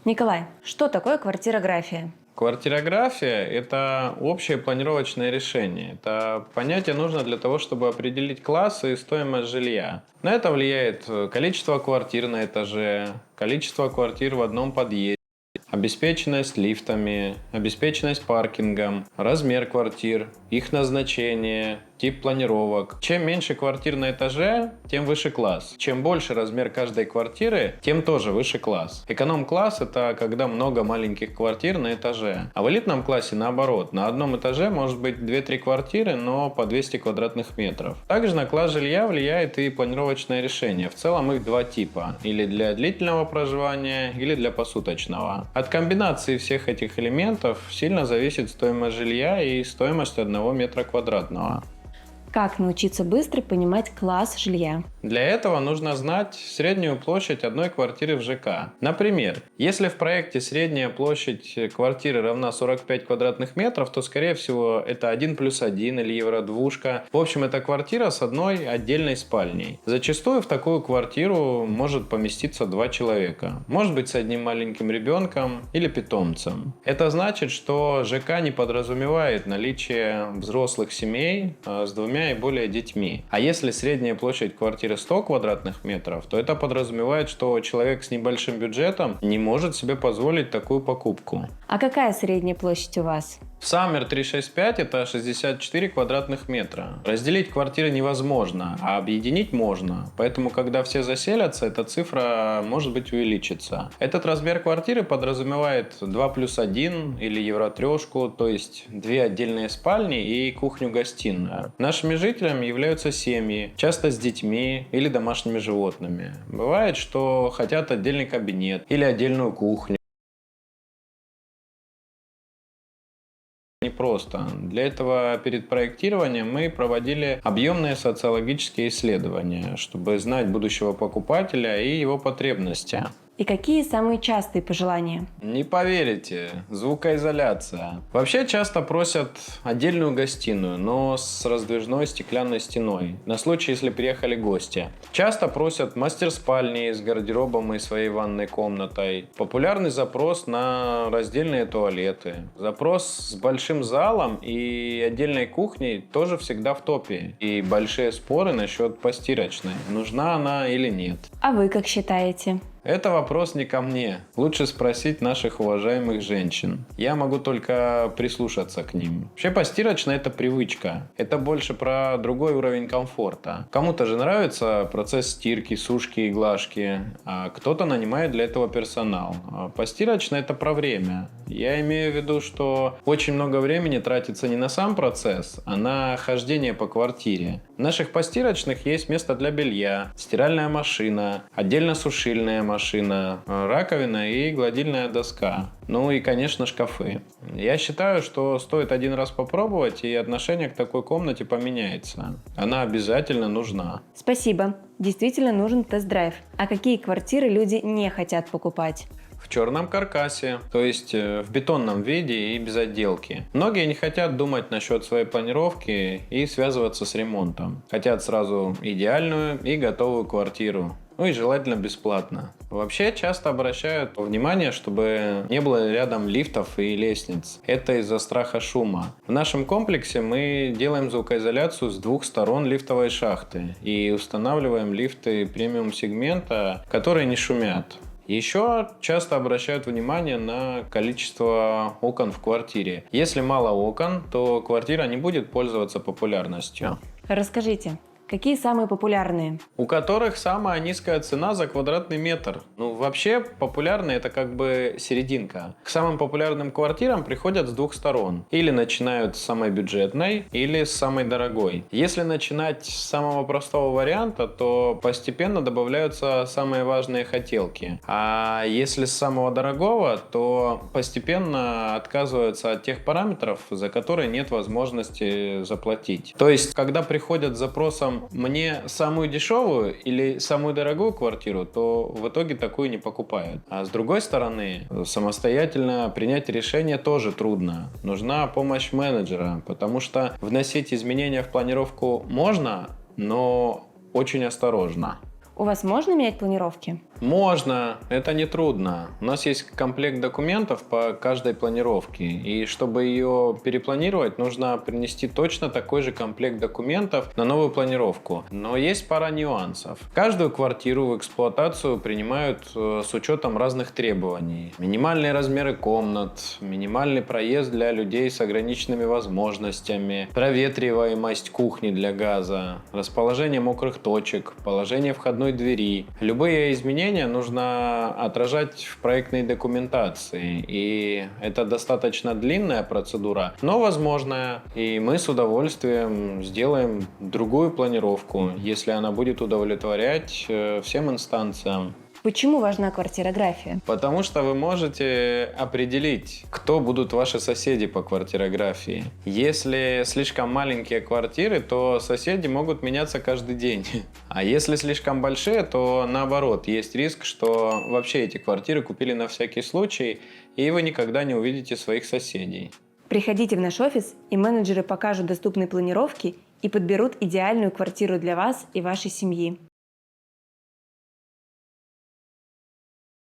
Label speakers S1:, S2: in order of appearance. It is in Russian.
S1: Николай, что такое квартирография?
S2: Квартирография – это общее планировочное решение. Это понятие нужно для того, чтобы определить классы и стоимость жилья. На это влияет количество квартир на этаже, количество квартир в одном подъезде, обеспеченность лифтами, обеспеченность паркингом, размер квартир, их назначение, тип планировок. Чем меньше квартир на этаже, тем выше класс. Чем больше размер каждой квартиры, тем тоже выше класс. Эконом-класс – это когда много маленьких квартир на этаже. А в элитном классе наоборот. На одном этаже может быть 2-3 квартиры, но по 200 квадратных метров. Также на класс жилья влияет и планировочное решение. В целом их два типа. Или для длительного проживания, или для посуточного. От комбинации всех этих элементов сильно зависит стоимость жилья и стоимость 1 метра квадратного.
S1: Как научиться быстро понимать класс жилья?
S2: Для этого нужно знать среднюю площадь одной квартиры в ЖК. Например, если в проекте средняя площадь квартиры равна 45 квадратных метров, то скорее всего это 1+1 или евродвушка. В общем, это квартира с одной отдельной спальней. Зачастую в такую квартиру может поместиться 2 человека. Может быть, с одним маленьким ребенком или питомцем. Это значит, что ЖК не подразумевает наличие взрослых семей с 2 и более детьми. А если средняя площадь квартиры 100 квадратных метров, то это подразумевает, что человек с небольшим бюджетом не может себе позволить такую покупку.
S1: А какая средняя площадь у вас?
S2: Summer 365 это 64 квадратных метра. Разделить квартиры невозможно, а объединить можно. Поэтому, когда все заселятся, эта цифра может быть увеличится. Этот размер квартиры подразумевает 2+1 или евротрешку, то есть 2 отдельные спальни и кухню-гостиную. Нашими жителями являются семьи, часто с детьми или домашними животными. Бывает, что хотят отдельный кабинет или отдельную кухню. Непросто. Для этого перед проектированием мы проводили объемные социологические исследования, чтобы знать будущего покупателя и его потребности.
S1: И какие самые частые пожелания?
S2: Не поверите, звукоизоляция. Вообще часто просят отдельную гостиную, но с раздвижной стеклянной стеной, на случай, если приехали гости. Часто просят мастер-спальни с гардеробом и своей ванной комнатой. Популярный запрос на раздельные туалеты. Запрос с большим залом и отдельной кухней тоже всегда в топе. И большие споры насчет постирочной, нужна она или нет.
S1: А вы как считаете?
S2: Это вопрос не ко мне. Лучше спросить наших уважаемых женщин. Я могу только прислушаться к ним. Вообще постирочная – это привычка. Это больше про другой уровень комфорта. Кому-то же нравится процесс стирки, сушки и глажки, а кто-то нанимает для этого персонал. А постирочная – это про время. Я имею в виду, что очень много времени тратится не на сам процесс, а на хождение по квартире. В наших постирочных есть место для белья, стиральная машина, отдельно сушильная машина, раковина и гладильная доска. Ну и, конечно, шкафы. Я считаю, что стоит один раз попробовать, и отношение к такой комнате поменяется. Она обязательно нужна.
S1: Спасибо. Действительно нужен тест-драйв. А какие квартиры люди не хотят покупать?
S2: В черном каркасе, то есть в бетонном виде и без отделки. Многие не хотят думать насчет своей планировки и связываться с ремонтом. Хотят сразу идеальную и готовую квартиру. Ну и желательно бесплатно. Вообще часто обращают внимание, чтобы не было рядом лифтов и лестниц. Это из-за страха шума. В нашем комплексе мы делаем звукоизоляцию с 2 сторон лифтовой шахты и устанавливаем лифты премиум-сегмента, которые не шумят. Еще часто обращают внимание на количество окон в квартире. Если мало окон, то квартира не будет пользоваться популярностью.
S1: Расскажите, какие самые популярные?
S2: У которых самая низкая цена за квадратный метр. Ну, вообще, популярные это как бы серединка. К самым популярным квартирам приходят с 2 сторон. Или начинают с самой бюджетной, или с самой дорогой. Если начинать с самого простого варианта, то постепенно добавляются самые важные хотелки. А если с самого дорогого, то постепенно отказываются от тех параметров, за которые нет возможности заплатить. То есть, когда приходят с запросом мне самую дешевую или самую дорогую квартиру, то в итоге такую не покупают. А с другой стороны, самостоятельно принять решение тоже трудно. Нужна помощь менеджера, потому что вносить изменения в планировку можно, но очень осторожно.
S1: У вас можно менять планировки?
S2: Можно, это не трудно. У нас есть комплект документов по каждой планировке, и чтобы ее перепланировать, нужно принести точно такой же комплект документов на новую планировку. Но есть пара нюансов. Каждую квартиру в эксплуатацию принимают с учетом разных требований. Минимальные размеры комнат, минимальный проезд для людей с ограниченными возможностями, проветриваемость кухни для газа, расположение мокрых точек, положение входной двери. Любые изменения нужно отражать в проектной документации, и это достаточно длинная процедура, но возможная, и мы с удовольствием сделаем другую планировку, если она будет удовлетворять всем инстанциям.
S1: Почему важна квартирография?
S2: Потому что вы можете определить, кто будут ваши соседи по квартирографии. Если слишком маленькие квартиры, то соседи могут меняться каждый день. А если слишком большие, то наоборот, есть риск, что вообще эти квартиры купили на всякий случай, и вы никогда не увидите своих соседей.
S1: Приходите в наш офис, и менеджеры покажут доступные планировки и подберут идеальную квартиру для вас и вашей семьи.